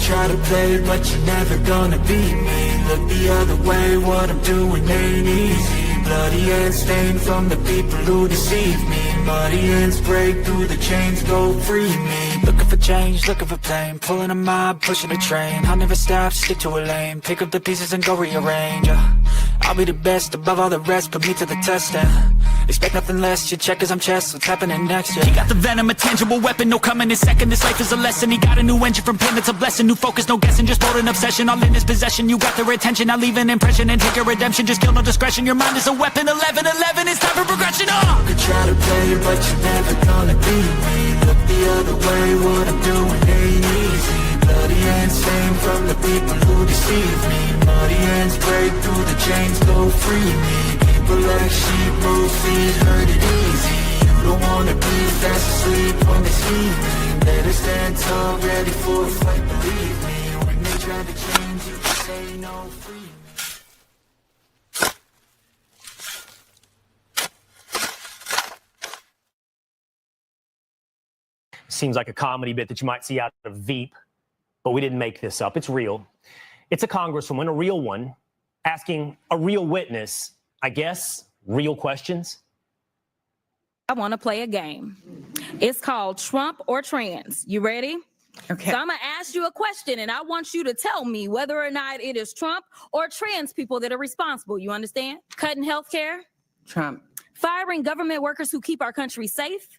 try to play, but you're never gonna beat me. Look the other way, what I'm doing ain't easy. Bloody hands stained from the people who deceive me. Muddy hands break through the chains, go free me. Looking for change, looking for pain, pulling a mob, pushing a train. I'll never stop, stick to a lane, pick up the pieces and go rearrange. I'll be the best above all the rest, put me to the test and expect nothing less, your checkers I'm chess, what's happening next, yeah. He got the venom, a tangible weapon, no coming in second. This life is a lesson, he got a new engine from pain, it's a blessing. New focus, no guessing, just bold and obsession. All in his possession, you got their attention. I leave an impression and take your redemption. Just kill, no discretion, your mind is a weapon. 11-11, it's time for progression, You could try to play, but you're never gonna beat me. Look the other way, what I'm doing ain't easy. Bloody hands stained from the people who deceive me. Muddy hands break through the chains, go free me. People like sheep, move feet, hurt it easy. You don't wanna be fast asleep when they see me. Better stand tall, ready for a fight, believe me. When they try to change, you can say no, free me. Seems like a comedy bit that you might see out of Veep, but we didn't make this up. It's real. It's a congresswoman, a real one, asking a real witness, I guess, real questions. I want to play a game. It's called Trump or Trans. You ready? Okay. So I'm going to ask you a question, and I want you to tell me whether or not it is Trump or trans people that are responsible. You understand? Cutting health care? Trump. Firing government workers who keep our country safe?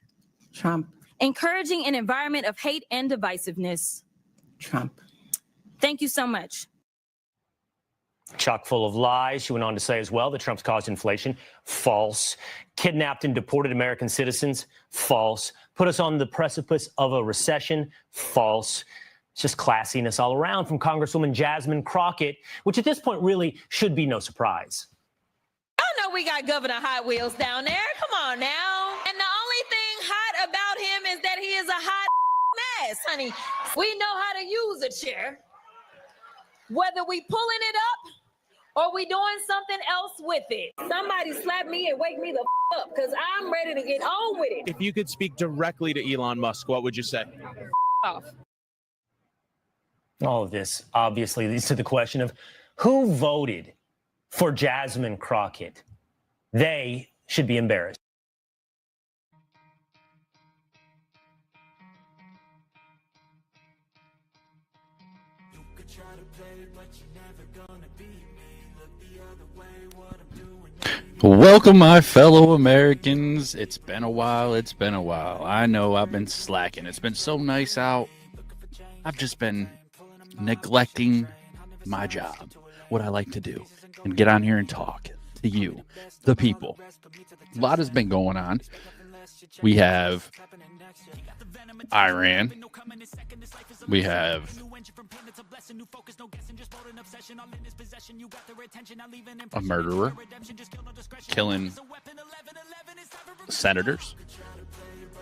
Trump. Encouraging an environment of hate and divisiveness? Trump. Thank you so much. Chock full of lies. She went on to say as well that Trump's caused inflation. False. Kidnapped and deported American citizens. False. Put us on the precipice of a recession. False. It's just classiness all around from Congresswoman Jasmine Crockett, which at this point really should be no surprise. I know we got Governor Hot Wheels down there. Come on now. And the only thing hot about him is that he is a hot mess, honey. We know how to use a chair. Whether we pulling it up or we doing something else with it. Somebody slap me and wake me the up because I'm ready to get on with it. If you could speak directly to Elon Musk, what would you say? Off. All of this obviously leads to the question of who voted for Jasmine Crockett. They should be embarrassed. Welcome, my fellow Americans. It's been a while. I know I've been slacking. It's been so nice out. I've just been neglecting my job, what I like to do, and get on here and talk to you, the people. A lot has been going on. We have Iran. We have a murderer killing senators,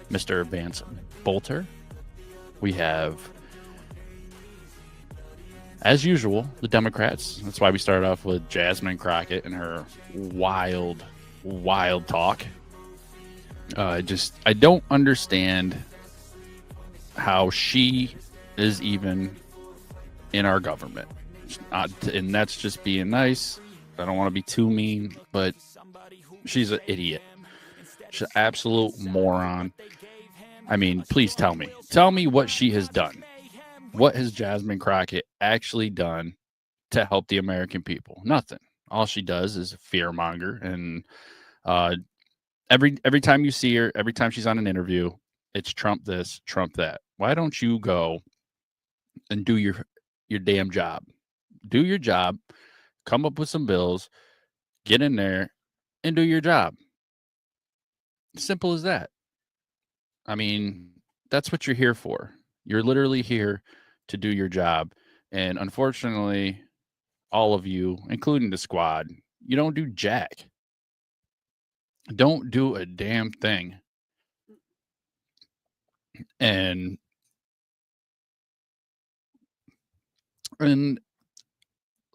Mr. Vance Bolter. We have, as usual, the Democrats. That's why we started off with Jasmine Crockett and her wild talk. I don't understand how she is even in our government. And that's just being nice. I don't want to be too mean, but she's an idiot. She's an absolute moron. I mean, please tell me what she has done. What has Jasmine Crockett actually done to help the American people? Nothing. All she does is fearmonger. And every time you see her, every time she's on an interview, it's Trump this, Trump that. Why don't you go and do your damn job? Do your job, come up with some bills, get in there, and do your job. Simple as that. I mean, that's what you're here for. You're literally here to do your job. And unfortunately, all of you, including the squad, you don't do jack. Don't do a damn thing. And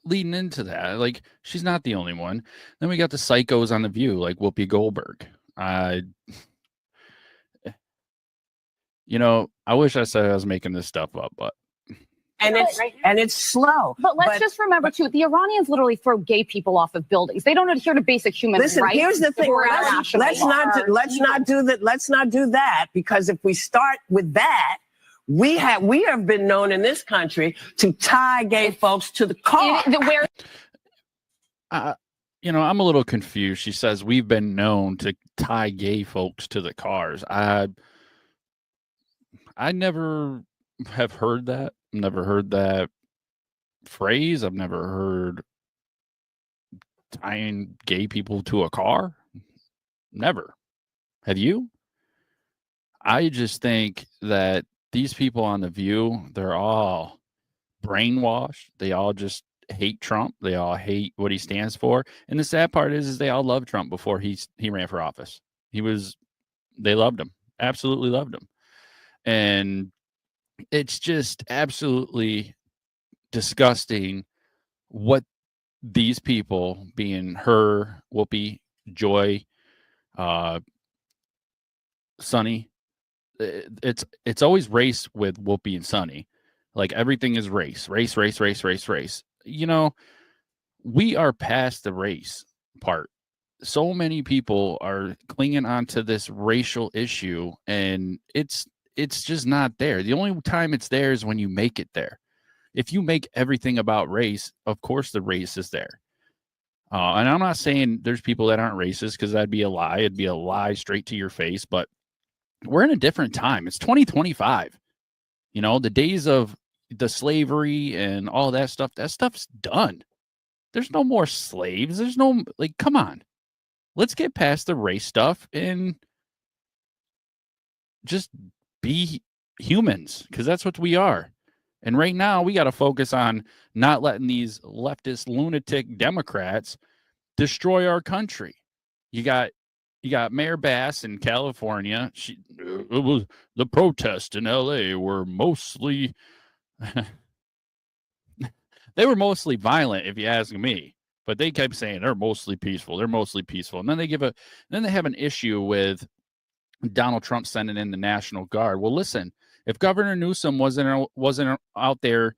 leading into that, like, she's not the only one. Then we got the psychos on The View, like Whoopi Goldberg. I wish I said I was making this stuff up, but and it's slow. But let's just remember too, the Iranians literally throw gay people off of buildings. They don't adhere to basic human rights. Listen, here's the thing. Let's not do that, because if we start with that, we have been known in this country to tie gay folks to the car. I'm a little confused. She says we've been known to tie gay folks to the cars. I never have heard that. Never heard that phrase. I've never heard tying gay people to a car. Never. Have you? I just think that these people on The View, they're all brainwashed. They all just hate Trump. They all hate what he stands for. And the sad part is they all loved Trump before he ran for office. They loved him. Absolutely loved him. And it's just absolutely disgusting what these people, being her, Whoopi, Joy, Sonny, it's always race with Whoopi and Sonny. Like everything is race. We are past the race part. So many people are clinging onto this racial issue, and it's just not there. The only time it's there is when you make it there. If you make everything about race, of course the race is there. And I'm not saying there's people that aren't racist, because that'd be a lie. It'd be a lie straight to your face. But we're in a different time. It's 2025. The days of the slavery and all that stuff's done. There's no more slaves. There's no, come on. Let's get past the race stuff and just be humans, because that's what we are. And right now we got to focus on not letting these leftist lunatic Democrats destroy our country. You got Mayor Bass in California. The protests in LA were mostly they were mostly violent, if you ask me. But they kept saying they're mostly peaceful. And then they have an issue with Donald Trump sending in the National Guard. Well, listen, if Governor Newsom wasn't out there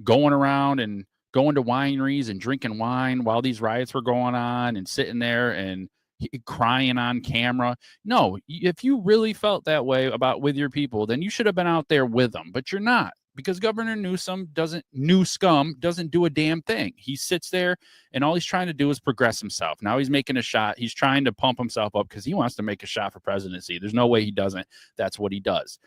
going around and going to wineries and drinking wine while these riots were going on and sitting there and crying on camera. No, if you really felt that way with your people, then you should have been out there with them, but you're not, because Governor Newsom doesn't do a damn thing. He sits there and all he's trying to do is progress himself. Now he's making a shot. He's trying to pump himself up because he wants to make a shot for presidency. There's no way he doesn't. That's what he does.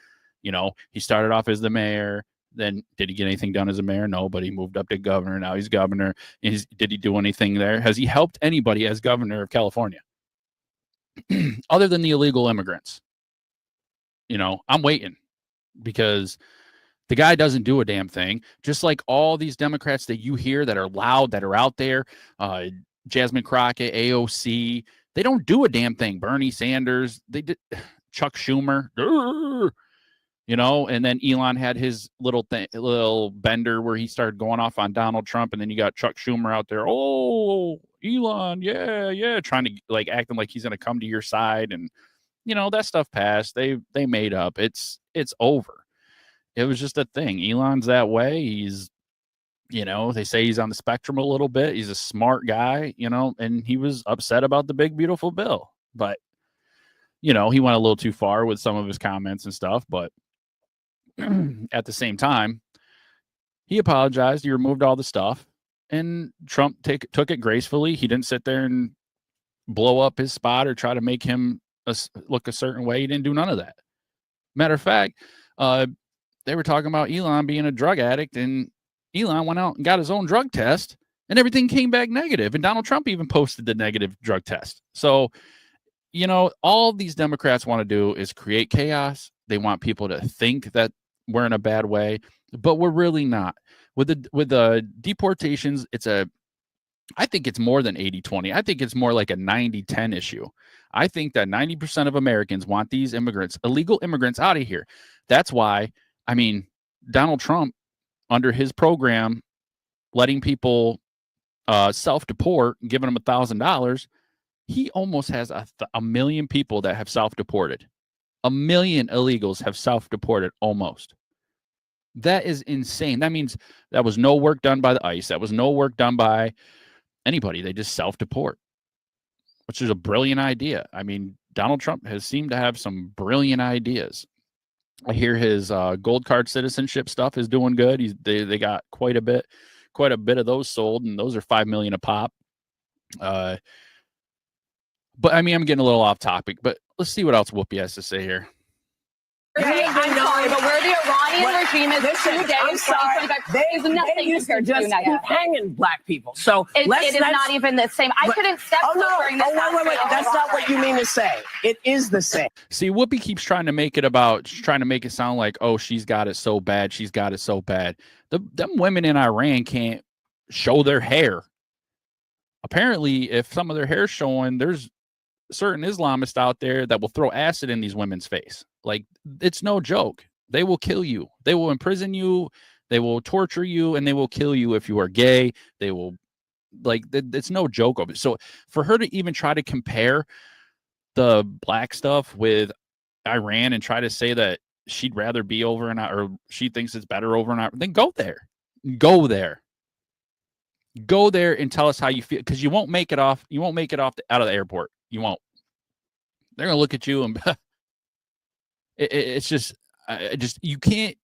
He started off as the mayor. Then did he get anything done as a mayor? No, but he moved up to governor. Now he's governor. Did he do anything there? Has he helped anybody as governor of California? Other than the illegal immigrants? I'm waiting, because the guy doesn't do a damn thing. Just like all these Democrats that you hear that are loud, that are out there, Jasmine Crockett, AOC, they don't do a damn thing. Bernie Sanders, they did. Chuck Schumer, and then Elon had his little bender where he started going off on Donald Trump, and then you got Chuck Schumer out there. Oh, Elon, yeah, trying to acting like he's gonna come to your side, and that stuff passed. They made up. It's over. It was just a thing. Elon's that way. He's, they say he's on the spectrum a little bit. He's a smart guy, and he was upset about the big beautiful bill, but he went a little too far with some of his comments and stuff, but at the same time, he apologized. He removed all the stuff, and Trump took it gracefully. He didn't sit there and blow up his spot or try to make him look a certain way. He didn't do none of that. Matter of fact, they were talking about Elon being a drug addict, and Elon went out and got his own drug test, and everything came back negative. And Donald Trump even posted the negative drug test. So, all these Democrats want to do is create chaos. They want people to think that we're in a bad way, but we're really not. With the deportations, I think it's more than 80-20. I think it's more like a 90-10 issue. I think that 90% of Americans want these illegal immigrants out of here. That's why, Donald Trump, under his program, letting people self-deport, giving them $1,000, he almost has a million people that have self-deported. 1 million illegals have self-deported almost. That is insane. That means that was no work done by the ICE. That was no work done by anybody. They just self-deport, which is a brilliant idea. I mean, Donald Trump has seemed to have some brilliant ideas. I hear his gold card citizenship stuff is doing good. They got quite a bit of those sold, and those are $5 million a pop. But I mean, I'm getting a little off topic, but let's see what else Whoopi has to say here. Okay, I'm sorry, but where the Iranian regime is today, I'm sorry. is nothing used compared to to the just United keep hanging black people. So It is not even the same. I couldn't step Oh no! during this. Wait! That's not what you mean to say. It is the same. See, Whoopi keeps trying to make it sound like, oh, she's got it so bad. She's got it so bad. Them women in Iran can't show their hair. Apparently, if some of their hair's showing, there's certain Islamists out there that will throw acid in these women's face. Like, it's no joke. They will kill you. They will imprison you. They will torture you, and they will kill you if you are gay. They will, like, it's no joke of it. So for her to even try to compare the black stuff with Iran and try to say that she'd rather be over in, or she thinks it's better over in Iran, then go there. Go there and tell us how you feel, because you won't make it off. You won't make it off out of the airport. You won't. They're gonna look at you and it's just you can't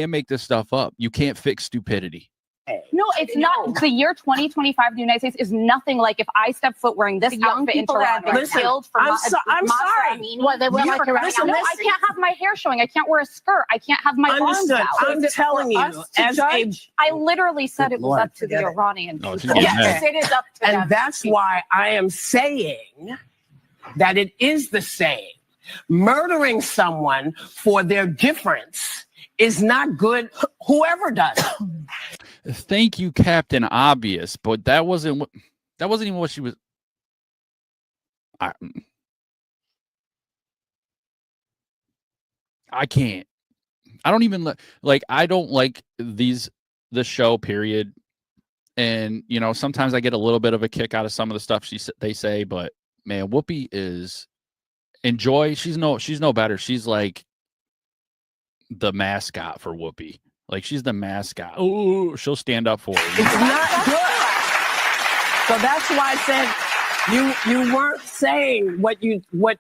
make this stuff up. You can't fix stupidity. No, it's not. The year 2025 in the United States is nothing like if I step foot wearing this outfit in Toronto and killed for I'm sorry. Well, they were like, no, I can't have my hair showing. I can't wear a skirt. I can't have my arms out. I'm telling you, I literally said it was up to the Iranian people. Yes, it is up to them. And that's why I am saying that it is the same. Murdering someone for their difference is not good, whoever does it. Thank you, Captain Obvious, but that wasn't even what she was. I can't. I don't even like. I don't like the show. Period. And you know, sometimes I get a little bit of a kick out of some of the stuff they say, but man, Whoopi is enjoy. She's no better. She's like the mascot for Whoopi. Like, she's the mascot. Oh, she'll stand up for it. It's not good. So that's why I said you weren't saying what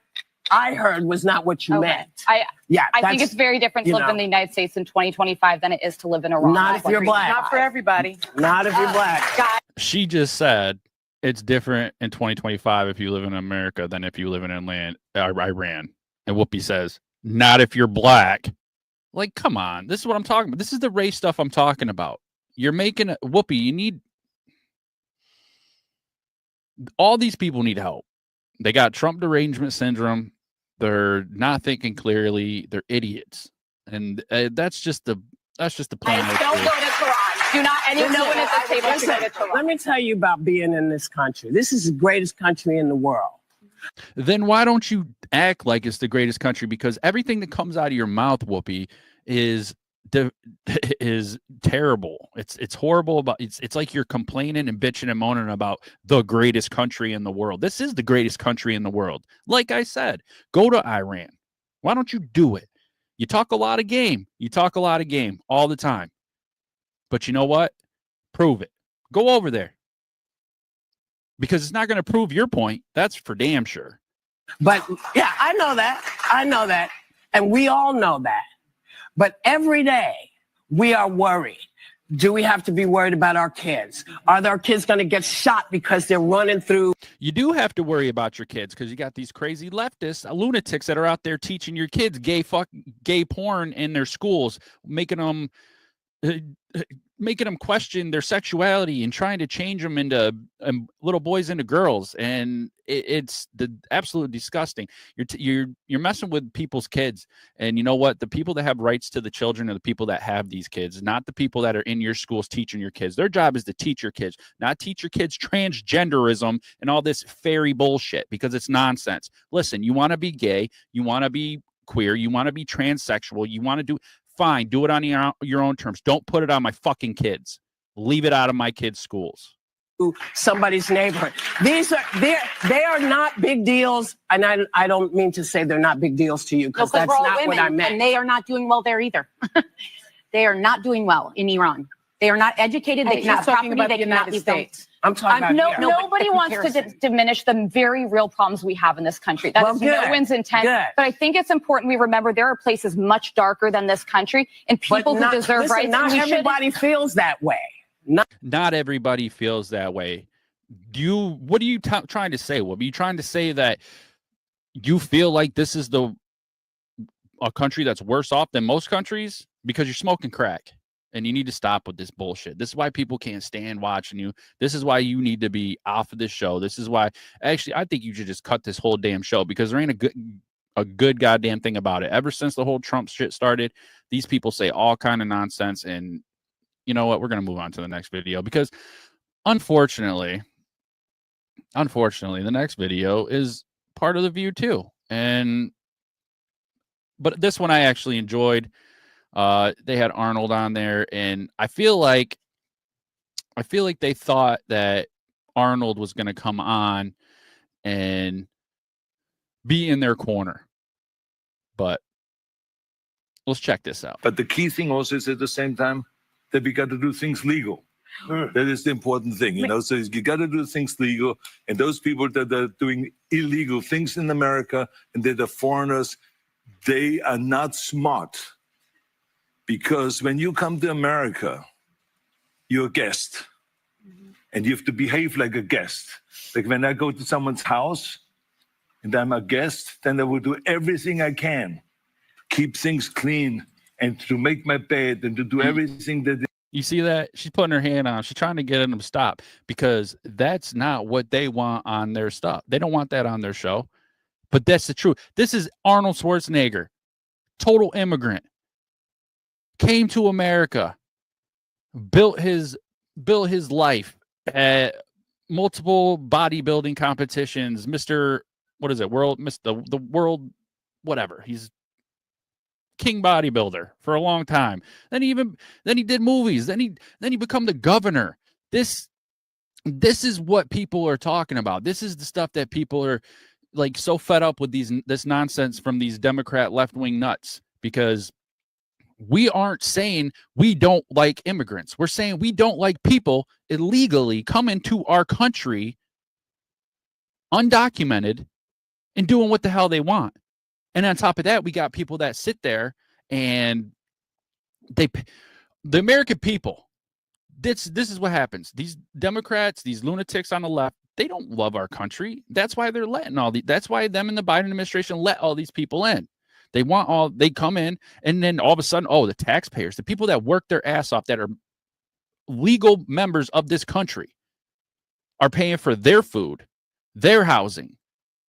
I heard was not what you meant. I think it's very different to live in the United States in 2025 than it is to live in Iran. Not if you're black. Not for everybody. Not if you're black. She just said it's different in 2025 if you live in America than if you live in Iran. And Whoopi says, not if you're black. Like, come on. This is what I'm talking about. This is the race stuff I'm talking about. You're making a Whoopi. You need all these people need help. They got Trump derangement syndrome. They're not thinking clearly. They're idiots, and that's just the plan. Don't go to Tehran. Do not anyone at the table to go to Tehran. Let me tell you about being in this country. This is the greatest country in the world. Then why don't you act like it's the greatest country? Because everything that comes out of your mouth, Whoopi, is terrible. It's horrible. It's like you're complaining and bitching and moaning about the greatest country in the world. This is the greatest country in the world. Like I said, go to Iran. Why don't you do it? You talk a lot of game. You talk a lot of game all the time. But you know what? Prove it. Go over there. Because it's not going to prove your point. That's for damn sure. But yeah, I know that. And we all know that. But every day we are worried. Do we have to be worried about our kids? Are our kids going to get shot because they're running through? You do have to worry about your kids because you got these crazy leftists, lunatics that are out there teaching your kids gay porn in their schools, making them question their sexuality and trying to change them into little boys into girls, and it's absolutely disgusting. You're messing with people's kids, and you know what? The people that have rights to the children are the people that have these kids, not the people that are in your schools teaching your kids. Their job is to teach your kids, not teach your kids transgenderism and all this fairy bullshit, because it's nonsense. Listen, you want to be gay, you want to be queer, you want to be transsexual, you want to do. Fine, do it on your own terms. Don't put it on my fucking kids. Leave it out of my kids' schools. Somebody's neighborhood. They are not big deals, and I don't mean to say they're not big deals to you, because that's not what I meant. And they are not doing well there either. they are not doing well in Iran. They are not educated. They She's cannot talking property. about They the cannot United be filmed. States. I'm talking about here. Nobody wants to diminish the very real problems we have in this country. That is no one's intent. Good. But I think it's important we remember there are places much darker than this country and people who deserve listen, rights. Not and everybody feels that way. Not everybody feels that way. What are you trying to say? What are you trying to say, that you feel like this is a country that's worse off than most countries because you're smoking crack? And you need to stop with this bullshit. This is why people can't stand watching you. This is why you need to be off of this show. This is why, actually, I think you should just cut this whole damn show, because there ain't a good goddamn thing about it. Ever since the whole Trump shit started, these people say all kind of nonsense. And you know what? We're going to move on to the next video, because unfortunately, the next video is part of the View too. But this one I actually enjoyed. They had Arnold on there, and I feel like they thought that Arnold was going to come on and be in their corner. But let's check this out. But the key thing also is at the same time that we got to do things legal. That is the important thing, you know. So you got to do things legal, and those people that are doing illegal things in America and that are foreigners, they are not smart. Because when you come to America, you're a guest. And you have to behave like a guest. Like when I go to someone's house and I'm a guest, then I will do everything I can. Keep things clean and to make my bed and to do everything that... You see that? She's putting her hand on. She's trying to get them to stop, because that's not what they want on their stuff. They don't want that on their show. But that's the truth. This is Arnold Schwarzenegger, total immigrant. Came to America, built his life at multiple bodybuilding competitions. Mr. the world, whatever. He's king bodybuilder for a long time. Then he did movies. Then he become the governor. This is what people are talking about. This is the stuff that people are like so fed up with this nonsense from these Democrat left-wing nuts, because we aren't saying we don't like immigrants. We're saying we don't like people illegally coming to our country undocumented and doing what the hell they want. And on top of that, we got people that sit there and the American people, this is what happens. These Democrats, these lunatics on the left, they don't love our country. That's why they're letting that's why them and the Biden administration let all these people in. They come in, and then all of a sudden, the taxpayers, the people that work their ass off, that are legal members of this country, are paying for their food, their housing,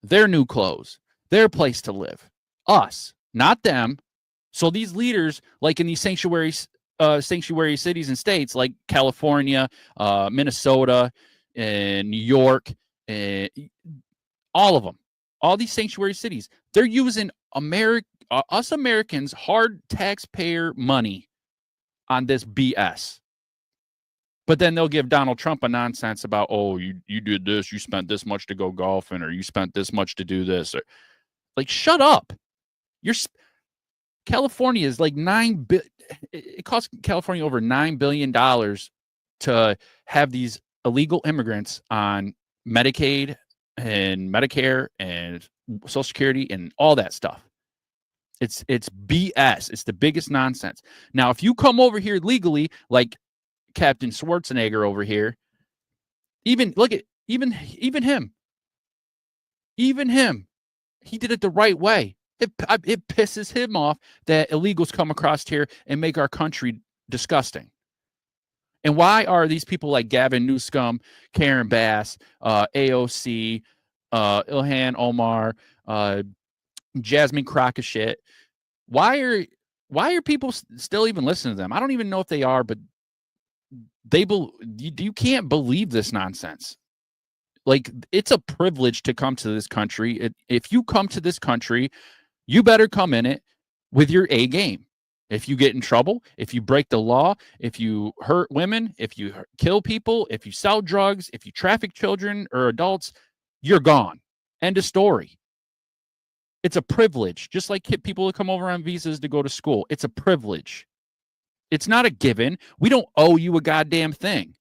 their new clothes, their place to live. Us, not them. So these leaders, like in these sanctuary cities and states like California, Minnesota, and New York, and all of them, all these sanctuary cities, they're using us Americans' hard taxpayer money on this BS. But then they'll give Donald Trump a nonsense about, you did this, you spent this much to go golfing, or you spent this much to do this. Or, like, shut up. California is like it costs California over $9 billion to have these illegal immigrants on Medicaid and Medicare and Social Security and all that stuff. It's BS. It's the biggest nonsense. Now, if you come over here legally, like Captain Schwarzenegger over here, even him, he did it the right way. It pisses him off that illegals come across here and make our country disgusting. And why are these people like Gavin Newsom, Karen Bass, AOC, Ilhan Omar, Jasmine Crockett? Why are people still even listening to them? I don't even know if they are, but you can't believe this nonsense. Like, it's a privilege to come to this country. If you come to this country, you better come in it with your A game. If you get in trouble, if you break the law, if you hurt women, if you kill people, if you sell drugs, if you traffic children or adults, you're gone. End of story. It's a privilege. Just like people who come over on visas to go to school. It's a privilege. It's not a given. We don't owe you a goddamn thing.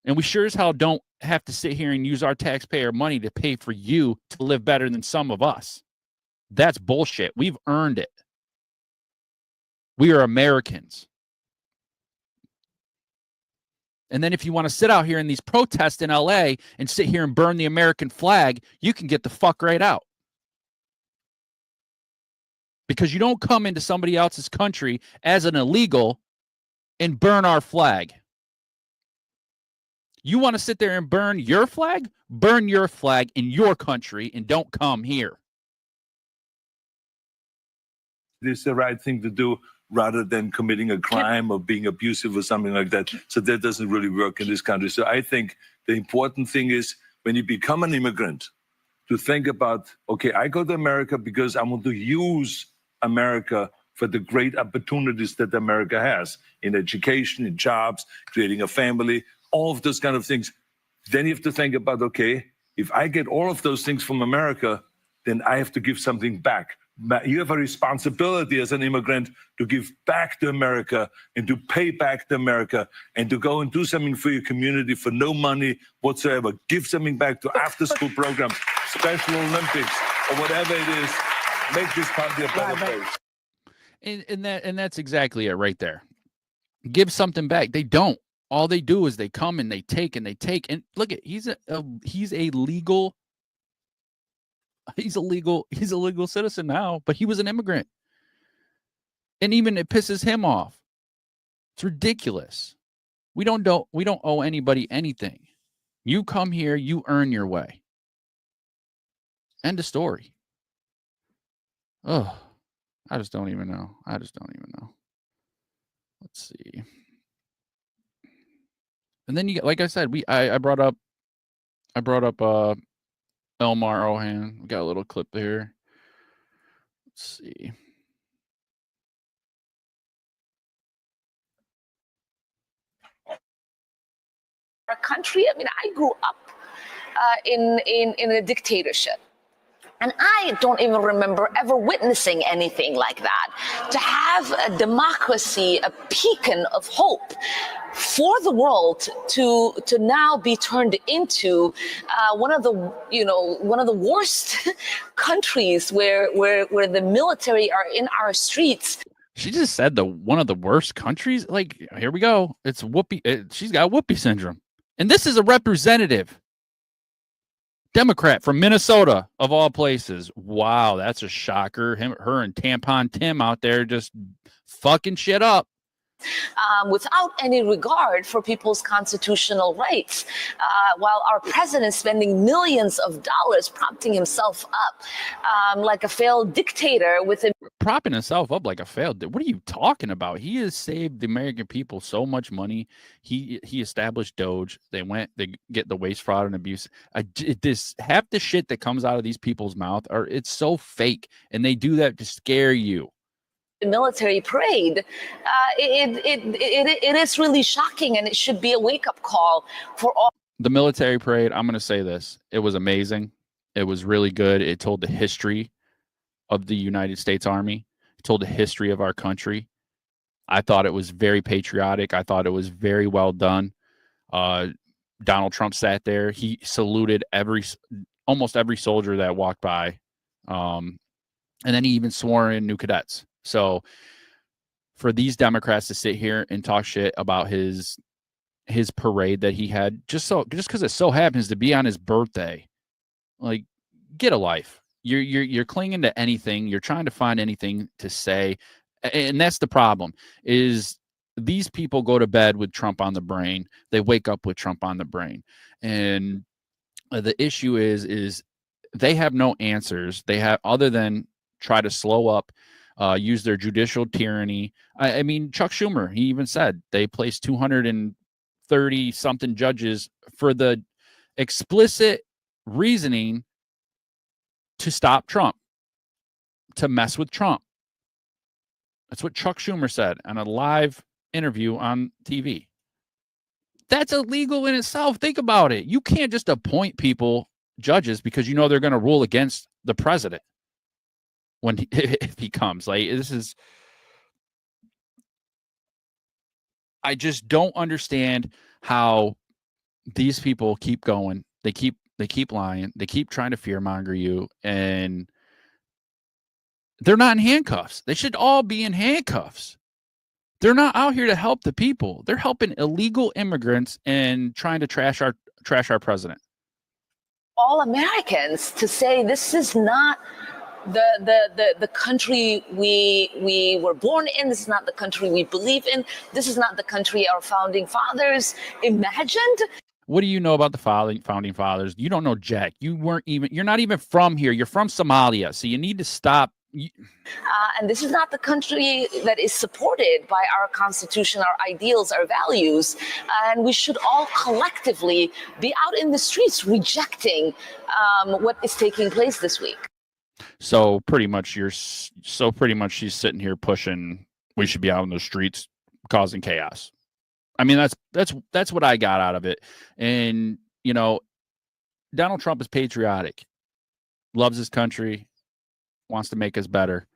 And we sure as hell don't have to sit here and use our taxpayer money to pay for you to live better than some of us. That's bullshit. We've earned it. We are Americans. And then if you want to sit out here in these protests in LA and sit here and burn the American flag, you can get the fuck right out. Because you don't come into somebody else's country as an illegal and burn our flag. You want to sit there and burn your flag? Burn your flag in your country and don't come here. It's the right thing to do rather than committing a crime or being abusive or something like that. So that doesn't really work in this country. So I think the important thing is when you become an immigrant to think about, okay, I go to America because I want to use America for the great opportunities that America has in education, in jobs, creating a family, all of those kind of things. Then you have to think about, okay, if I get all of those things from America, then I have to give something back. You have a responsibility as an immigrant to give back to America and to pay back to America and to go and do something for your community for no money whatsoever. Give something back to after-school programs, Special Olympics, or whatever it is. Make this country a better place. And that's exactly it right there. Give something back. They don't. All they do is they come and they take and they take. And look at he's a legal citizen now, but he was an immigrant. And even it pisses him off. It's ridiculous. We don't owe anybody anything. You come here, you earn your way. End of story. Oh, I just don't even know. Let's see. And then you get, like I said, I brought up Elmar Ohan. We got a little clip here. Let's see. Our country, I mean, I grew up in a dictatorship. And I don't even remember ever witnessing anything like that. To have a democracy, a beacon of hope for the world to now be turned into one of the worst countries where the military are in our streets. She just said one of the worst countries. Like, here we go. It's Whoopi. She's got Whoopi syndrome. And this is a representative Democrat from Minnesota, of all places. Wow, that's a shocker. Her and Tampon Tim out there just fucking shit up. Without any regard for people's constitutional rights, while our president is spending millions of dollars propping himself up like a failed dictator with a propping himself up like a failed. What are you talking about? He has saved the American people so much money. He established Doge. They get the waste, fraud, and abuse. This half the shit that comes out of these people's mouth it's so fake, and they do that to scare you. Military parade, it is really shocking, and it should be a wake-up call for all. The military parade, I'm going to say this. It was amazing. It was really good. It told the history of the United States Army. It told the history of our country. I thought it was very patriotic. I thought it was very well done. Donald Trump sat there. He saluted almost every soldier that walked by. And then he even swore in new cadets. So for these Democrats to sit here and talk shit about his parade that he had just because it so happens to be on his birthday, like, get a life. You're clinging to anything. You're trying to find anything to say. And that's the problem, is these people go to bed with Trump on the brain. They wake up with Trump on the brain. And the issue is they have no answers. They have, other than try to slow up, use their judicial tyranny. I mean, Chuck Schumer, he even said they placed 230 something judges for the explicit reasoning to stop Trump, to mess with Trump. That's what Chuck Schumer said on a live interview on TV. That's illegal in itself. Think about it. You can't just appoint judges, because you know they're going to rule against the president if he comes. Like, this is I just don't understand how these people keep going. They keep lying. They keep trying to fearmonger you, and they're not in handcuffs. They should all be in handcuffs. They're not out here to help the people. They're helping illegal immigrants and trying to trash our president. All Americans to say this is not the country we were born in. This is not the country we believe in. This is not the country our founding fathers imagined. What do you know about the founding fathers? You don't know jack. You're not even from here. You're from Somalia. So you need to stop. And this is not the country that is supported by our Constitution, our ideals, our values. And we should all collectively be out in the streets rejecting what is taking place this week. So pretty much she's sitting here pushing we should be out in the streets causing chaos. I mean, that's what I got out of it. And, you know, Donald Trump is patriotic, loves his country, wants to make us better.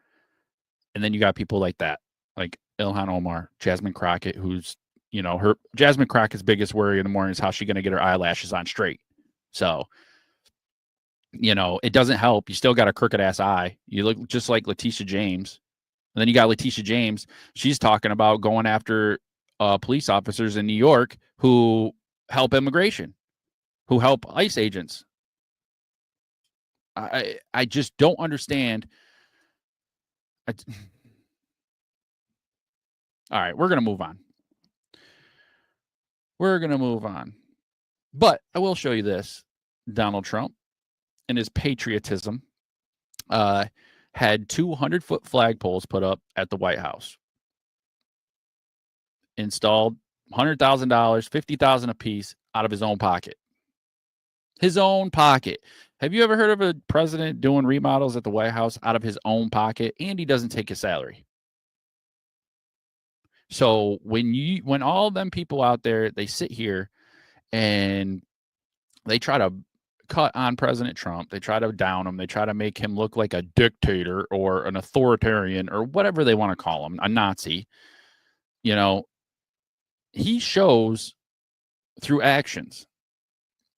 And then you got people like that, like Ilhan Omar, Jasmine Crockett, who's, you know, Jasmine Crockett's biggest worry in the morning is how she's going to get her eyelashes on straight. So, you know, it doesn't help. You still got a crooked ass eye. You look just like Letitia James. And then you got Letitia James. She's talking about going after police officers in New York who help immigration, who help ICE agents. I just don't understand. All right, we're going to move on. But I will show you this. Donald Trump and his patriotism had 200-foot flagpoles put up at the White House. Installed $100,000, $50,000 a piece out of his own pocket. His own pocket. Have you ever heard of a president doing remodels at the White House out of his own pocket? And he doesn't take a salary. So when all of them people out there, they sit here and they try to cut on President Trump, they try to down him, they try to make him look like a dictator or an authoritarian or whatever they want to call him, a Nazi. You know, he shows through actions.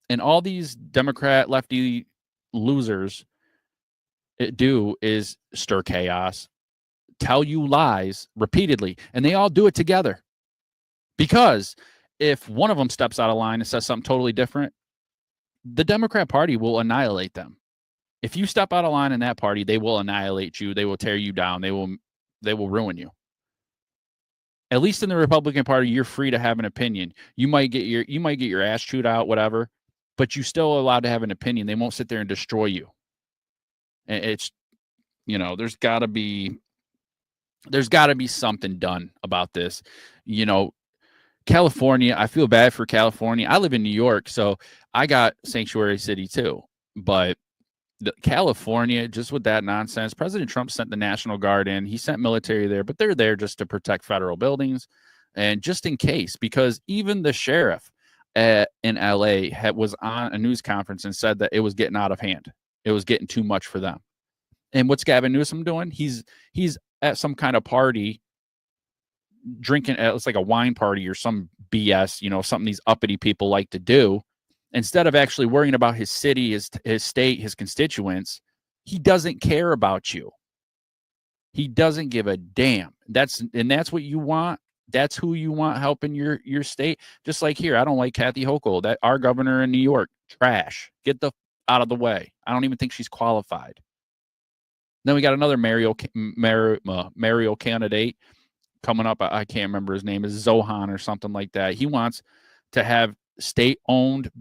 And all these Democrat lefty losers do is stir chaos, tell you lies repeatedly, and they all do it together. Because if one of them steps out of line and says something totally different, the Democrat Party will annihilate them. If you step out of line in that party, they will annihilate you. They will tear you down. They will ruin you. At least in the Republican Party, you're free to have an opinion. You might get your ass chewed out, whatever, but you're still allowed to have an opinion. They won't sit there and destroy you. And it's, you know, there's got to be something done about this. You know, California, I feel bad for California. I live in New York, so I got sanctuary city too. But California, just with that nonsense, President Trump sent the National Guard in. He sent military there, but they're there just to protect federal buildings and just in case, because even the sheriff in LA was on a news conference and said that it was getting out of hand. It was getting too much for them. And what's Gavin Newsom doing? He's at some kind of party drinking. It's like a wine party or some BS, you know, something these uppity people like to do. Instead of actually worrying about his city, his state, his constituents, he doesn't care about you. He doesn't give a damn. That's what you want. That's who you want helping your state. Just like here, I don't like Kathy Hochul, that our governor in New York. Trash. Get the out of the way. I don't even think she's qualified. Then we got another Mario candidate coming up. I can't remember his name. Is Zohan or something like that. He wants to have state-owned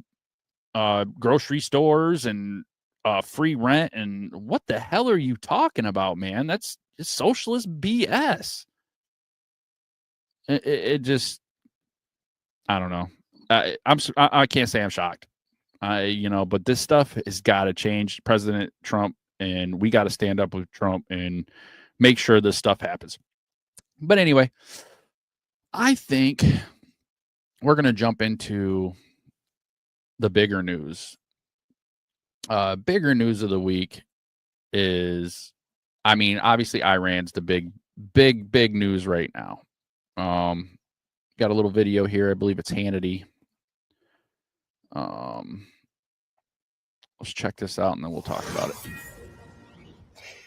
grocery stores and free rent. And what the hell are you talking about, man? That's just socialist BS. It just, I don't know. I can't say I'm shocked. But this stuff has got to change. President Trump, and we got to stand up with Trump and make sure this stuff happens. But anyway, I think we're going to jump into the bigger news. Bigger news of the week is, obviously Iran's the big news right now. got a little video here. I believe it's Hannity. Let's check this out, and then we'll talk about it.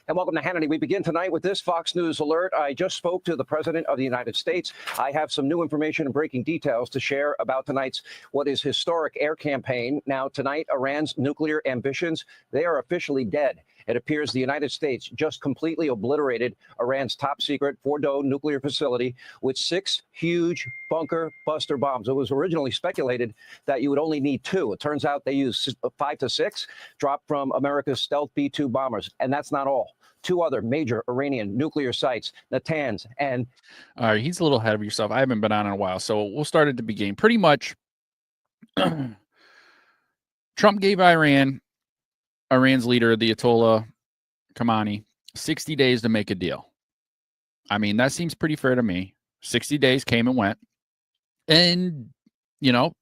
And welcome to Hannity. We begin tonight with this Fox News alert. I just spoke to the President of the United States. I have some new information and breaking details to share about tonight's what is historic air campaign. Now, tonight, Iran's nuclear ambitions, they are officially dead. It appears the United States just completely obliterated Iran's top secret Fordo nuclear facility with 6 huge bunker buster bombs. It was originally speculated that you would only need 2. It turns out they used 5 to 6 dropped from America's stealth B-2 bombers. And that's not all. 2 other major Iranian nuclear sites, Natanz and... All right, he's a little ahead of yourself. I haven't been on in a while, so we'll start at the beginning. Pretty much, Trump gave Iran's leader, the Ayatollah Khamenei, 60 days to make a deal. I mean, that seems pretty fair to me. 60 days came and went. And, you know,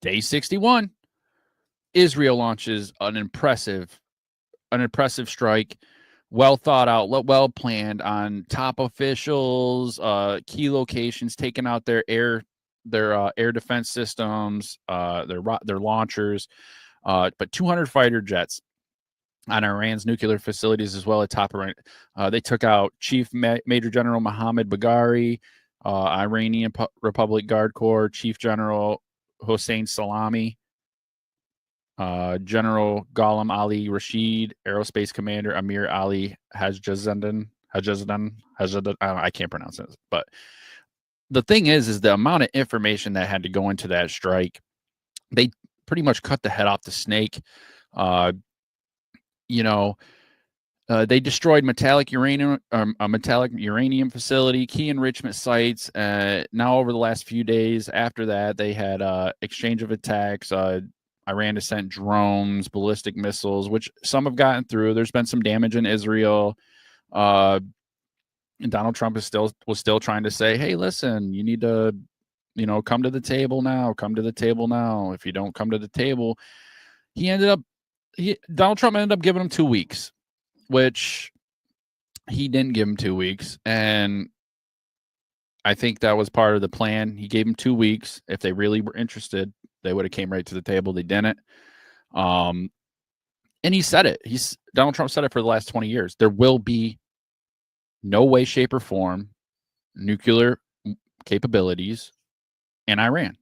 day 61, Israel launches an impressive strike, well thought out, well planned, on top officials, key locations, taking out their air defense systems, their launchers, but 200 fighter jets on Iran's nuclear facilities as well at top Iran. They took out Chief Major General Mohammad Bagheri, Iranian Republic Guard Corps Chief General Hossein Salami, General Ghulam Ali Rashid, Aerospace Commander Amir Ali Hajjazadan. I can't pronounce it, but the thing is the amount of information that had to go into that strike. They pretty much cut the head off the snake. They destroyed a metallic uranium facility, key enrichment sites. Now, over the last few days after that, they had exchange of attacks. Iran has sent drones, ballistic missiles, which some have gotten through. There's been some damage in Israel. And Donald Trump was still trying to say, hey, listen, you need to, come to the table now. Come to the table now. If you don't come to the table, Donald Trump ended up giving him 2 weeks, which he didn't give him 2 weeks. And I think that was part of the plan. He gave him 2 weeks. If they really were interested, they would have came right to the table. They didn't. And he said it. Donald Trump said it for the last 20 years. There will be no way, shape, or form nuclear capabilities in Iran.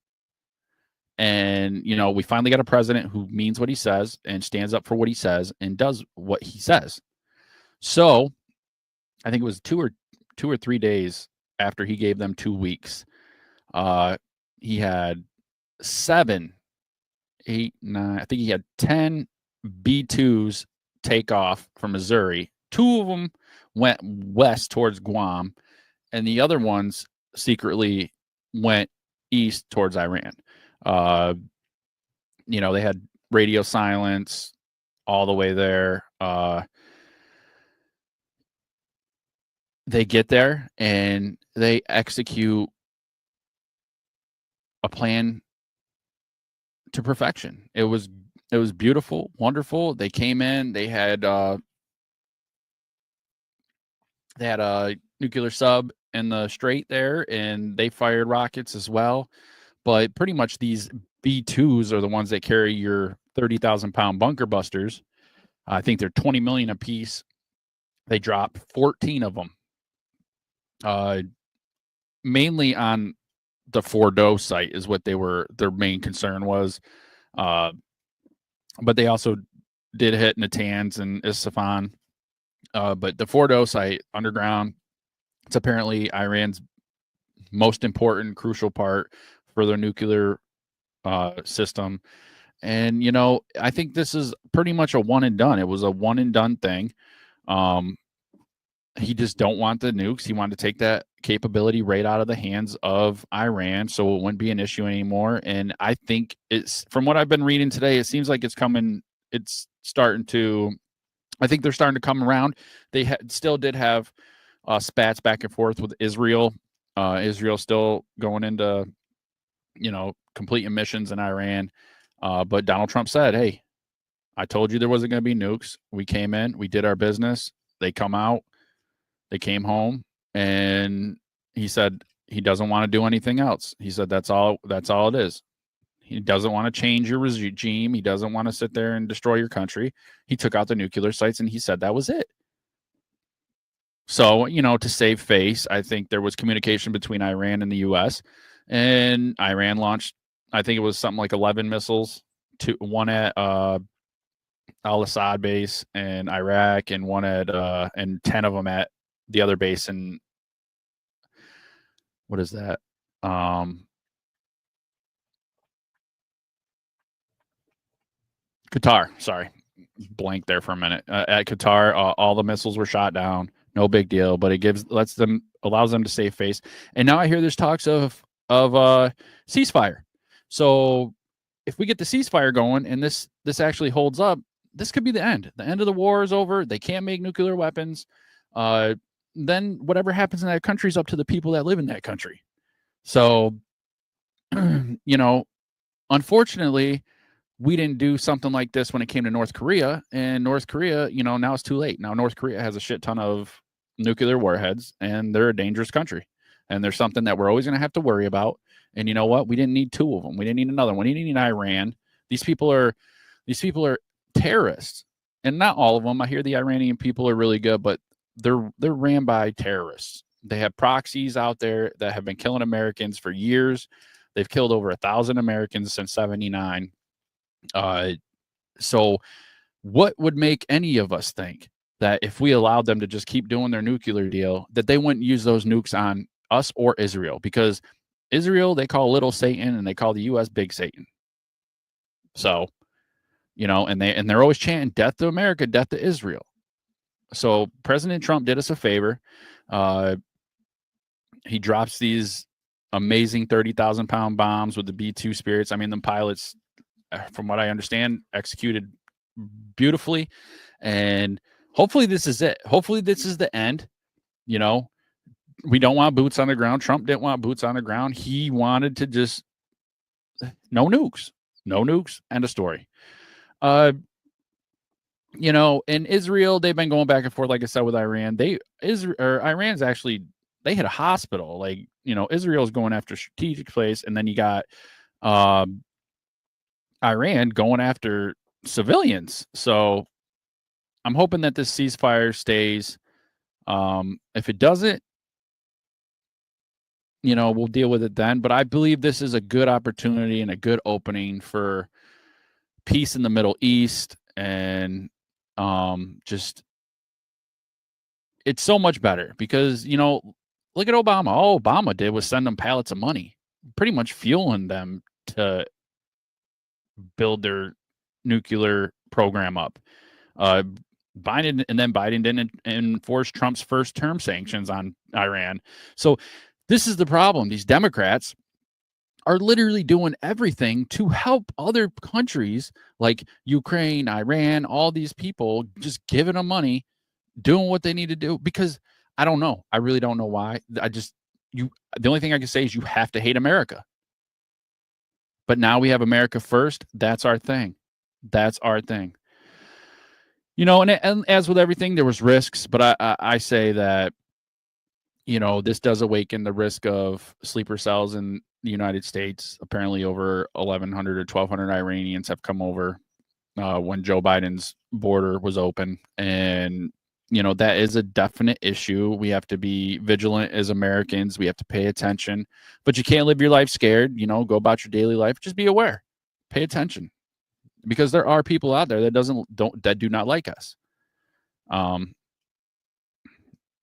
And, we finally got a president who means what he says and stands up for what he says and does what he says. So I think it was 2 or 3 days after he gave them 2 weeks. He had 7, 8, 9, I think he had 10 B-2s take off from Missouri. 2 of them went west towards Guam, and the other ones secretly went east towards Iran. They had radio silence all the way there. They get there and they execute a plan to perfection. It was beautiful, wonderful. They came in, they had a nuclear sub in the strait there, and they fired rockets as well. But pretty much these B-2s are the ones that carry your 30,000-pound bunker busters. I think they're 20 million a piece. They dropped 14 of them, mainly on the Fordo site is what their main concern was. But they also did hit Natanz and Isfahan. But the Fordo site underground, it's apparently Iran's most important, crucial part for their nuclear system. And, I think this is pretty much a one and done. It was a one and done thing. He just don't want the nukes. He wanted to take that capability right out of the hands of Iran, so it wouldn't be an issue anymore. And I think from what I've been reading today, it seems like it's coming. It's starting to. I think they're starting to come around. They still did have spats back and forth with Israel. Israel still going into, complete emissions in Iran. But Donald Trump said, hey, I told you there wasn't going to be nukes. We came in, we did our business. They come out, they came home, and he said, he doesn't want to do anything else. He said that's all it is. He doesn't want to change your regime. He doesn't want to sit there and destroy your country. He took out the nuclear sites and he said that was it. So, to save face, I think there was communication between Iran and the U.S. and Iran launched, I think it was something like 11 missiles, one at Al-Assad base in Iraq and one at and 10 of them at the other base in, what is that? Qatar, sorry. Blank there for a minute. At Qatar, all the missiles were shot down. No big deal, but it allows them to save face. And now I hear there's talks of ceasefire. So if we get the ceasefire going and this actually holds up, this could be the end. The end of the war is over. They can't make nuclear weapons. Then whatever happens in that country is up to the people that live in that country. So, unfortunately, we didn't do something like this when it came to North Korea. And North Korea, now it's too late. Now North Korea has a shit ton of nuclear warheads, and they're a dangerous country. And there's something that we're always going to have to worry about. And you know what? We didn't need two of them. We didn't need another one. We didn't need Iran. These people are terrorists, and not all of them. I hear the Iranian people are really good, but they're ran by terrorists. They have proxies out there that have been killing Americans for years. They've killed over 1,000 Americans since '79. So what would make any of us think that if we allowed them to just keep doing their nuclear deal, that they wouldn't use those nukes on us or Israel? Because Israel, they call little Satan, and they call the U.S. big Satan. So, and they're always chanting death to America, death to Israel. So President Trump did us a favor. He drops these amazing 30,000-pound bombs with the B-2 Spirits. I mean, the pilots, from what I understand, executed beautifully. And hopefully this is it. Hopefully this is the end. We don't want boots on the ground. Trump didn't want boots on the ground. He wanted to just no nukes, end of story. In Israel, they've been going back and forth, like I said, with Iran. Iran's actually, they hit a hospital. Like, Israel's going after a strategic place, and then you got Iran going after civilians. So I'm hoping that this ceasefire stays. If it doesn't, we'll deal with it then. But I believe this is a good opportunity and a good opening for peace in the Middle East. And just, it's so much better because, look at Obama. All Obama did was send them pallets of money, pretty much fueling them to build their nuclear program up. Biden didn't enforce Trump's first term sanctions on Iran. So this is the problem. These Democrats are literally doing everything to help other countries like Ukraine, Iran, all these people, just giving them money, doing what they need to do. Because I don't know. I really don't know why. The only thing I can say is you have to hate America. But now we have America first. That's our thing. And as with everything, there was risks, but I say that, this does awaken the risk of sleeper cells in the United States. Apparently over 1,100 or 1,200 Iranians have come over when Joe Biden's border was open. And, that is a definite issue. We have to be vigilant as Americans. We have to pay attention, but you can't live your life scared, go about your daily life. Just be aware, pay attention, because there are people out there that do not like us.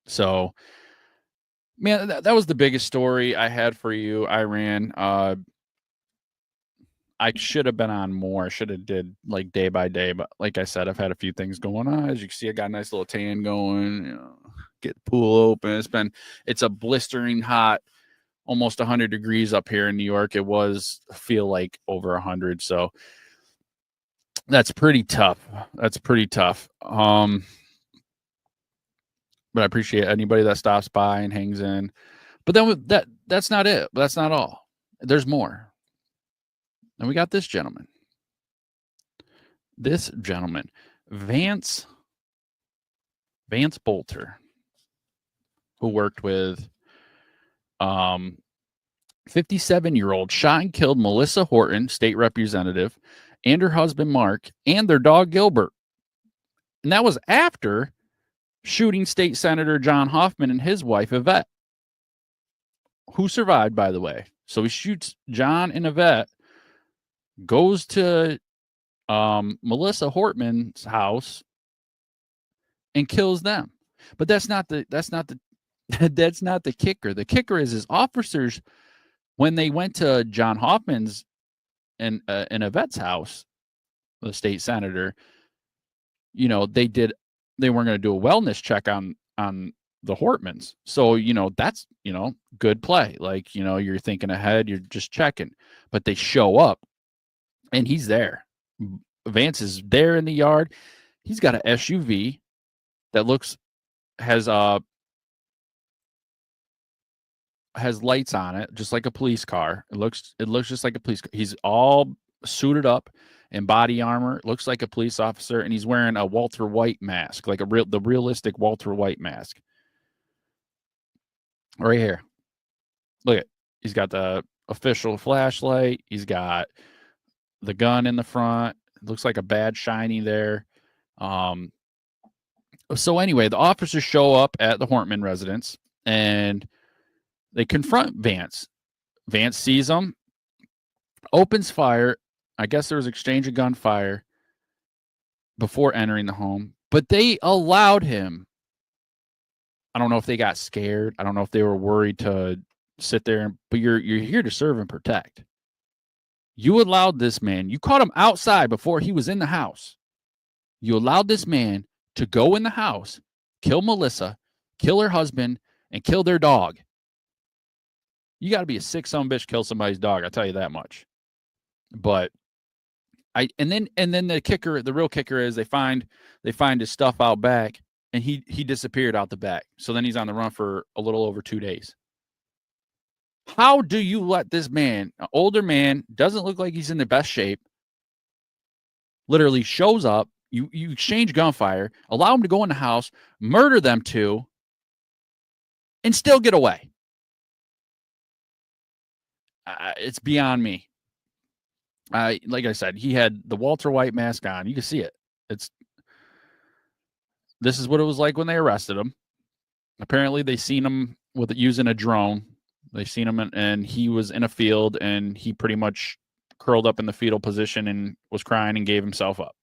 So, man, that was the biggest story I had for you, Iran. I should have been on more. I should have did like day by day, but like I said, I've had a few things going on. As you can see, I got a nice little tan going. Get the pool open. It's a blistering hot, almost 100 degrees up here in New York. It feel like over 100. So that's pretty tough. But I appreciate anybody that stops by and hangs in. But then that's not it. That's not all. There's more. And we got this gentleman. Vance Bolter, who worked with 57-year-old shot and killed Melissa Horton, state representative, and her husband Mark, and their dog Gilbert. And that was after shooting State Senator John Hoffman and his wife Yvette, who survived, by the way. So he shoots John and Yvette, goes to Melissa Hortman's house, and kills them. But that's not the that's not the kicker. The kicker is officers, when they went to John Hoffman's and Yvette's house, the state senator, they weren't going to do a wellness check on the Hortmans. So, that's, good play. Like, you're thinking ahead, you're just checking. But they show up and he's there. Vance is there in the yard. He's got an SUV that has lights on it, just like a police car. It looks just like a police car. He's all suited up in body armor. It looks like a police officer, and he's wearing a Walter White mask, like the realistic Walter White mask. Right here. Look at, he's got the official flashlight. He's got the gun in the front. It looks like a bad shiny there. So anyway, the officers show up at the Hortman residence and they confront Vance. Vance sees them, opens fire. I guess there was exchange of gunfire before entering the home, but they allowed him. I don't know if they got scared. I don't know if they were worried to sit there, but you're here to serve and protect. You allowed this man, you caught him outside before he was in the house. You allowed this man to go in the house, kill Melissa, kill her husband, and kill their dog. You got to be a sick son of a bitch to kill somebody's dog, I'll tell you that much. But and then the real kicker is they find his stuff out back, and he disappeared out the back. So then he's on the run for a little over 2 days. How do you let this man, an older man, doesn't look like he's in the best shape, literally shows up, you exchange gunfire, allow him to go in the house, murder them two, and still get away? It's beyond me. Like I said, he had the Walter White mask on. You can see it. This is what it was like when they arrested him. Apparently, they seen him using a drone. They seen him, and he was in a field, and he pretty much curled up in the fetal position and was crying and gave himself up.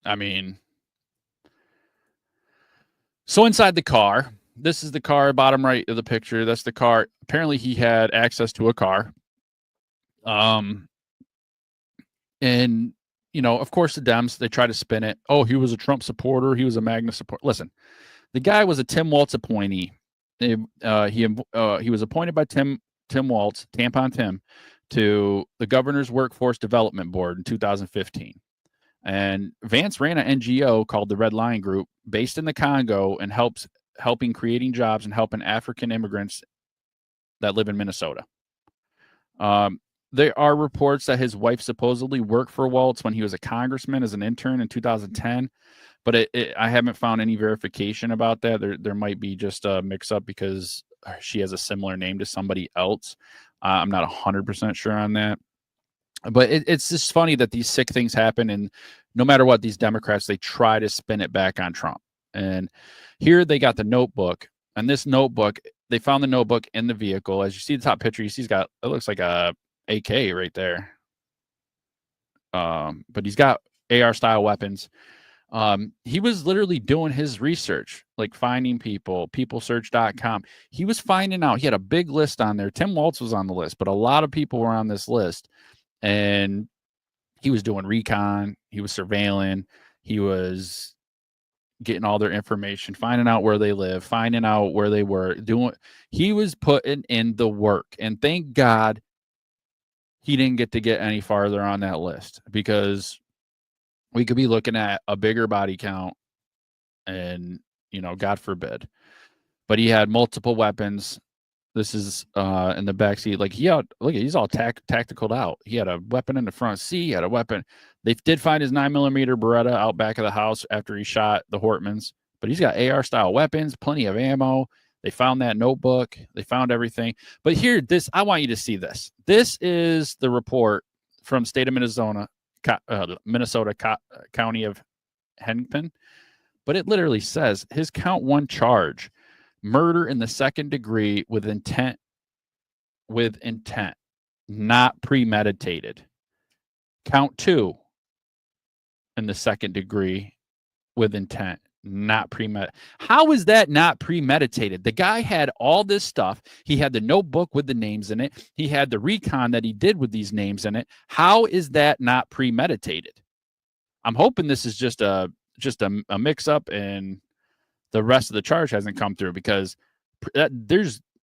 I mean, so inside the car, this is the car, bottom right of the picture. That's the car. Apparently, he had access to a car. And, of course, the Dems, they try to spin it. Oh, he was a Trump supporter. He was a MAGA supporter. Listen, the guy was a Tim Walz appointee. He was appointed by Tim Walz, Tampon Tim, to the Governor's Workforce Development Board in 2015. And Vance ran an NGO called the Red Lion Group, based in the Congo, and helping creating jobs and helping African immigrants that live in Minnesota. There are reports that his wife supposedly worked for Walz when he was a congressman as an intern in 2010, but I haven't found any verification about that. There might be just a mix-up because she has a similar name to somebody else. I'm not 100% sure on that. But it's just funny that these sick things happen, and no matter what, these Democrats, they try to spin it back on Trump. And here they got the notebook, and this notebook, they found the notebook in the vehicle. As you see the top picture, you see it looks like a AK right there. But he's got AR style weapons. He was literally doing his research, like finding peoplesearch.com. He was finding out, he had a big list on there. Tim Walz was on the list, but a lot of people were on this list, and he was doing recon. He was surveilling. He was getting all their information, finding out where they live, finding out where they were doing. He was putting in the work, and thank God he didn't get any farther on that list, because we could be looking at a bigger body count, and, God forbid. But he had multiple weapons. This is in the backseat. Like, he's all tacticaled out. He had a weapon in the front seat. He had a weapon. They did find his 9mm Beretta out back of the house after he shot the Hortmans, But he's got AR style weapons, plenty of ammo. They found that notebook. They found everything. But here, I want you to see this. This is the report from state of Minnesota, County of Hennepin. But it literally says his count 1 charge, murder in the 2nd degree with intent, not premeditated. Count 2 in the 2nd degree with intent, not premeditated. How is that not premeditated? The guy had all this stuff. He had the notebook with the names in it. He had the recon that he did with these names in it. How is that not premeditated? I'm hoping this is just a mix up and the rest of the charge hasn't come through, because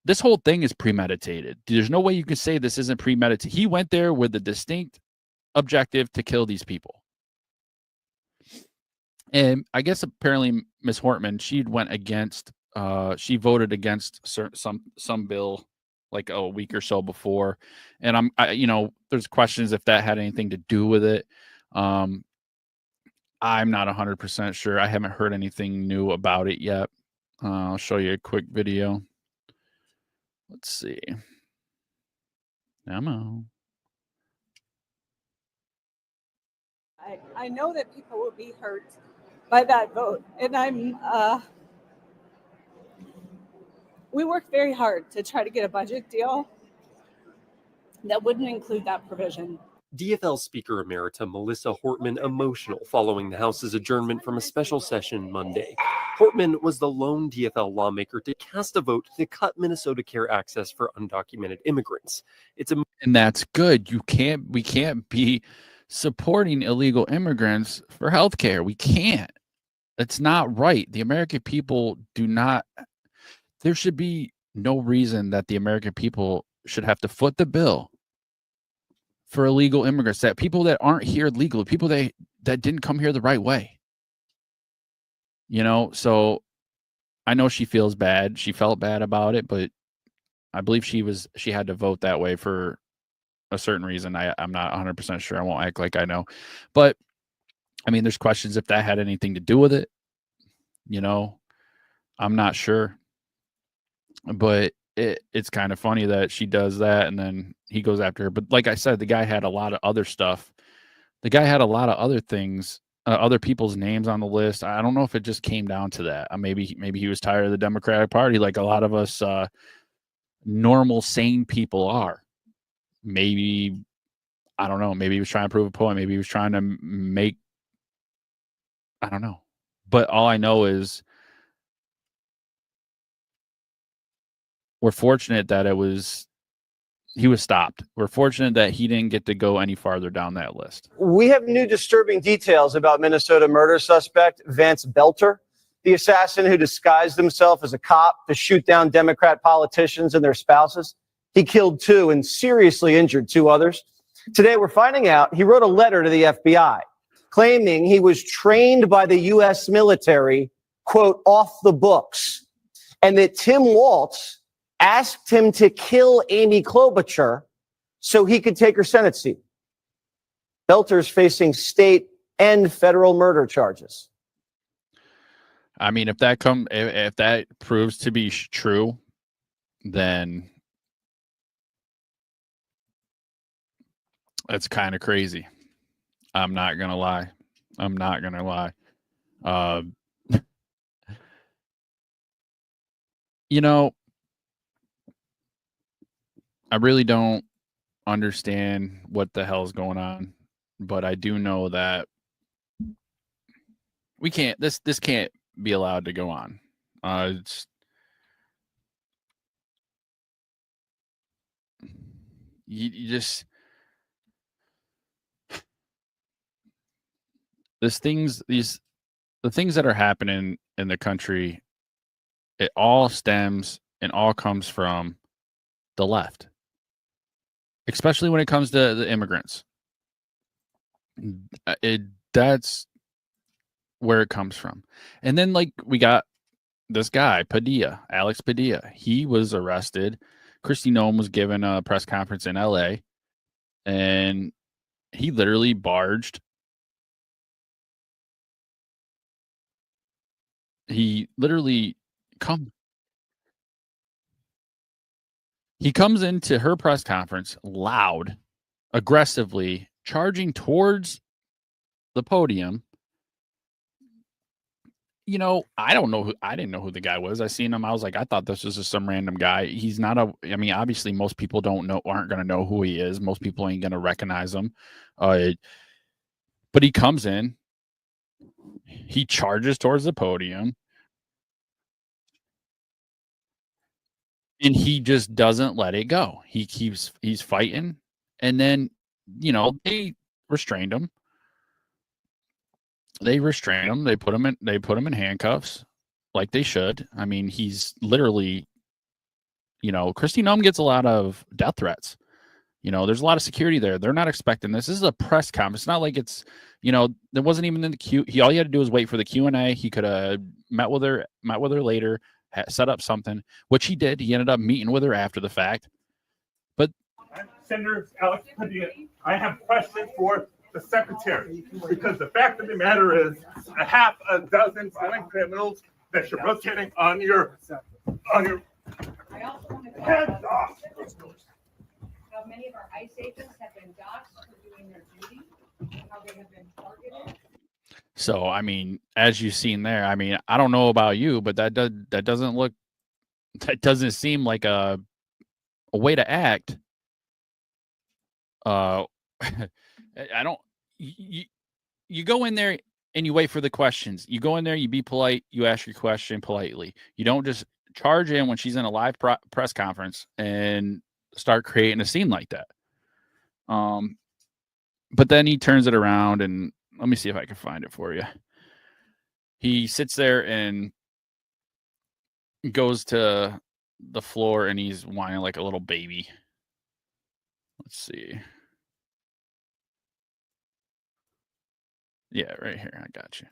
this whole thing is premeditated. There's no way you can say this isn't premeditated. He went there with a distinct objective to kill these people. And I guess apparently Ms. Hortman, she voted against some bill like a week or so before. And there's questions if that had anything to do with it. I'm not 100% sure. I haven't heard anything new about it yet. I'll show you a quick video. Let's see. Ammo. I know that people will be hurt by that vote, and we worked very hard to try to get a budget deal that wouldn't include that provision. DFL Speaker Emerita Melissa Hortman emotional following the House's adjournment from a special session Monday. Hortman was the lone DFL lawmaker to cast a vote to cut Minnesota Care access for undocumented immigrants. And that's good. We can't be supporting illegal immigrants for health care. We can't. That's not right. The American people there should be no reason that the American people should have to foot the bill for illegal immigrants, that people that aren't here legally, people that didn't come here the right way. So I know she feels bad. She felt bad about it, but I believe she had to vote that way for a certain reason. I'm not 100% sure. I won't act like I know. But I mean, there's questions if that had anything to do with it. I'm not sure. But it's kind of funny that she does that and then he goes after her. But like I said, the guy had a lot of other stuff. The guy had a lot of other things, other people's names on the list. I don't know if it just came down to that. Maybe he was tired of the Democratic Party, like a lot of us normal, sane people are. Maybe, I don't know. Maybe he was trying to prove a point. Maybe he was trying to I don't know. But all I know is we're fortunate that he was stopped. We're fortunate that he didn't get to go any farther down that list. We have new disturbing details about Minnesota murder suspect Vance Belter, the assassin who disguised himself as a cop to shoot down Democrat politicians and their spouses. He killed 2 and seriously injured 2 others. Today, we're finding out he wrote a letter to the FBI claiming he was trained by the U.S. military, quote, off the books, and that Tim Walz asked him to kill Amy Klobuchar so he could take her Senate seat. Belter's facing state and federal murder charges. I mean, if that proves to be true, then that's kind of crazy. I'm not gonna lie. I really don't understand what the hell's going on, but I do know that we can't. This can't be allowed to go on. You just the things that are happening in the country. It all stems and all comes from the left. Especially when it comes to the immigrants. That's where it comes from. And then we got this guy, Alex Padilla. He was arrested. Kristi Noem was given a press conference in LA, and he literally barged He literally he comes into her press conference loud, aggressively, charging towards the podium. You know, I didn't know who the guy was. I seen him. I was like, I thought this was just some random guy. He's not I mean, obviously most people aren't going to know who he is. Most people ain't going to recognize him. But he comes in, he charges towards the podium, and he just doesn't let it go. He's fighting. And then, you know, they restrained him. They put him in handcuffs like they should. I mean, he's literally, you know, Kristi Noem gets a lot of death threats. You know, there's a lot of security there. They're not expecting this. This is a press conference. It's not like it's, you know, there wasn't even in the queue. All he had to do was wait for the Q&A. He could have met with her later, set up something, which he did. He ended up meeting with her after the fact. But Senator Alex Padilla, I have questions for the secretary, because the fact of the matter is a half a dozen violent criminals that you're rotating on your heads off. How many of our ICE agents have been doxxed for doing their duty, how they have been targeted. So, I mean, as you've seen there, I mean, I don't know about you, but that doesn't seem like a way to act. I don't. You go in there and you wait for the questions. You go in there, you be polite, you ask your question politely. You don't just charge in when she's in a live press conference and start creating a scene like that. But then he turns it around, and let me see if I can find it for you. He sits there and goes to the floor, and he's whining like a little baby. Let's see. Yeah, right here. I got you.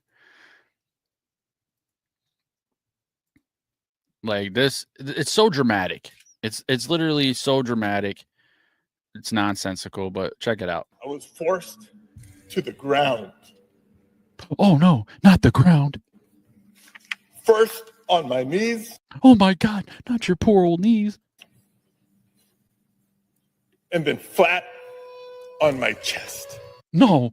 Like this, it's so dramatic. It's literally so dramatic. It's nonsensical, but check it out. I was forced to the ground. Oh no, not the ground. First on my knees. Oh my God, not your poor old knees. And then flat on my chest. No.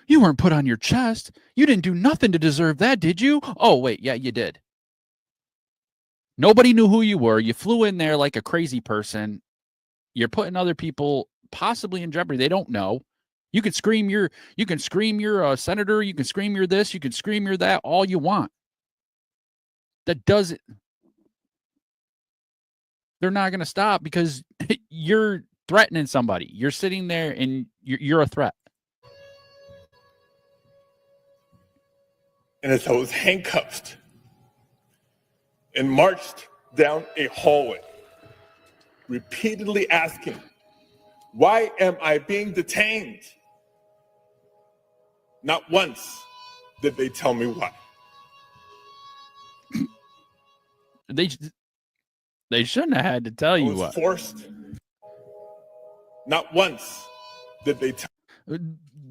You weren't put on your chest. You didn't do nothing to deserve that, did you? Oh, wait, yeah, you did. Nobody knew who you were. You flew in there like a crazy person. You're putting other people possibly in jeopardy. They don't know. You can scream you're a senator. You can scream you're this. You can scream you're that. All you want. That doesn't. They're not going to stop because you're threatening somebody. You're sitting there and you're a threat. And as I was handcuffed and marched down a hallway, repeatedly asking, why am I being detained? Not once did they tell me why. They shouldn't have had to tell you what. Forced. Not once did they tell.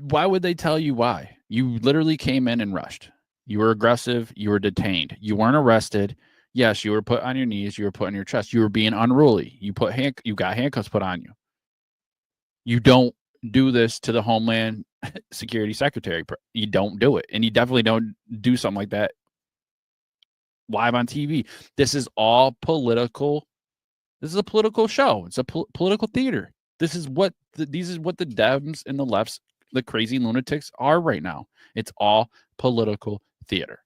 Why would they tell you why? You literally came in and rushed. You were aggressive. You were detained. You weren't arrested. Yes, you were put on your knees. You were put on your chest. You were being unruly. You got handcuffs put on you. You don't do this to the Homeland Security Secretary. You don't do it. And you definitely don't do something like that live on TV. This is all political. This is a political show. It's a political theater. This is what the Dems and the lefts, the crazy lunatics are right now. It's all political theater.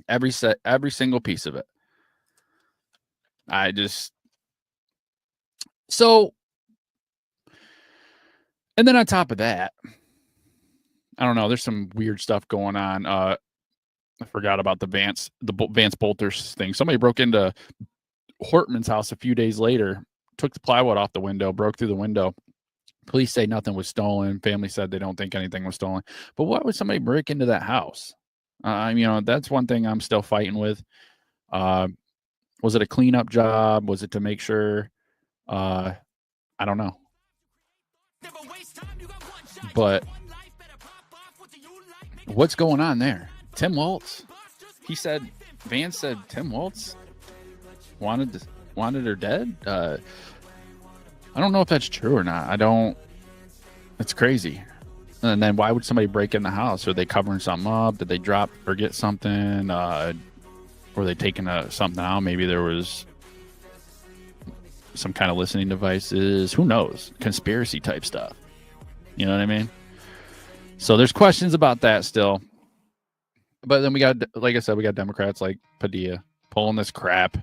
Every single piece of it. And then on top of that, I don't know, there's some weird stuff going on. I forgot about the Vance Bolters thing. Somebody broke into Hortman's house a few days later, took the plywood off the window, broke through the window. Police say nothing was stolen. Family said they don't think anything was stolen. But why would somebody break into that house? That's one thing I'm still fighting with. Was it a cleanup job? Was it to make sure? I don't know. But what's going on there? Tim Walz, Vance said Tim Walz wanted her dead. I don't know if that's true or not. It's crazy. And then why would somebody break in the house? Are they covering something up? Did they forget something? Were they taking something out? Maybe there was some kind of listening devices. Who knows? Conspiracy type stuff. You know what I mean? So there's questions about that still. But then we got, like I said, we got Democrats like Padilla pulling this crap.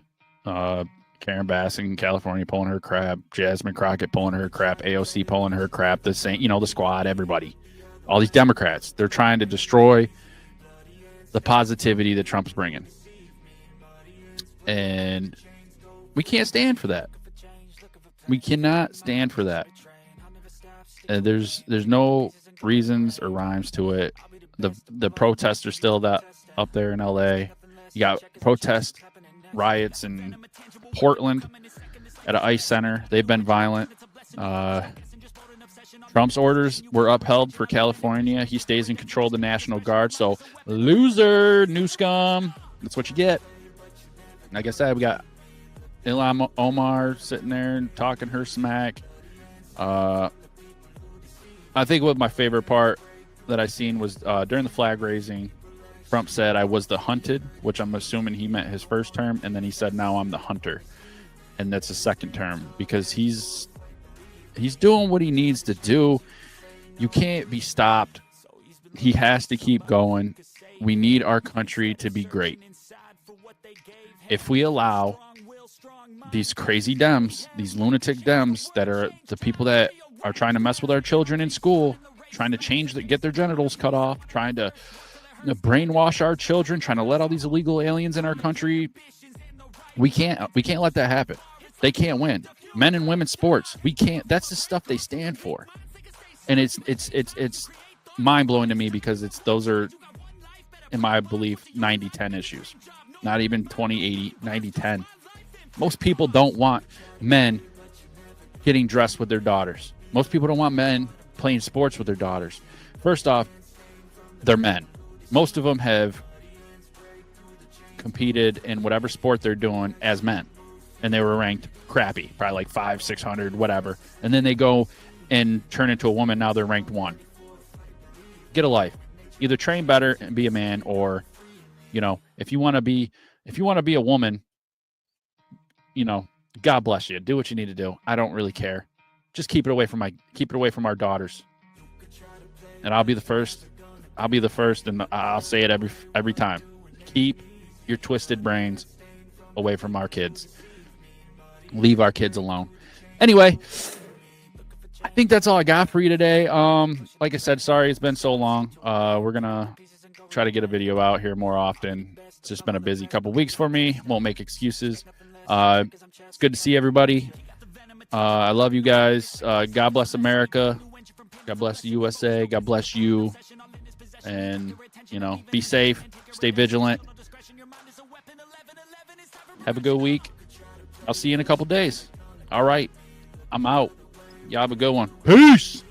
Karen Bass in California pulling her crap. Jasmine Crockett pulling her crap. AOC pulling her crap. The same, the squad, everybody. All these Democrats. They're trying to destroy the positivity that Trump's bringing. And we can't stand for that. We cannot stand for that. There's no reasons or rhymes to it. The protests are still up there in LA. You got protest riots in Portland at an ICE center. They've been violent. Trump's orders were upheld for California. He stays in control of the National Guard. So loser, new scum. That's what you get. Like I said, we got Ilhan Omar sitting there and talking her smack. I think what my favorite part that I seen was during the flag raising, Trump said, "I was the hunted," which I'm assuming he meant his first term. And then he said, "Now I'm the hunter." And that's his second term because he's doing what he needs to do. You can't be stopped. He has to keep going. We need our country to be great. If we allow these crazy Dems, these lunatic Dems that are the people that are trying to mess with our children in school, trying to get their genitals cut off, trying to brainwash our children, trying to let all these illegal aliens in our country, we can't let that happen. They can't win. Men and women's sports, we can't. That's the stuff they stand for, and it's mind blowing to me because those are, in my belief, 90-10 issues. Not even 20-80, 90-10. Most people don't want men getting dressed with their daughters. Most people don't want men playing sports with their daughters. First off, they're men. Most of them have competed in whatever sport they're doing as men, and they were ranked crappy, probably like 500, 600, whatever. And then they go and turn into a woman. Now they're ranked 1. Get a life. Either train better and be a man, or if you want to be a woman, God bless you. Do what you need to do. I don't really care. Just keep it away from our daughters. And I'll be the first, and I'll say it every time. Keep your twisted brains away from our kids. Leave our kids alone. Anyway, I think that's all I got for you today. Like I said, sorry it's been so long. We're gonna try to get a video out here more often. It's just been a busy couple weeks for me. Won't make excuses. It's good to see everybody. I love you guys. God bless America. God bless the USA. God bless you. And, be safe. Stay vigilant. Have a good week. I'll see you in a couple days. All right. I'm out. Y'all have a good one. Peace.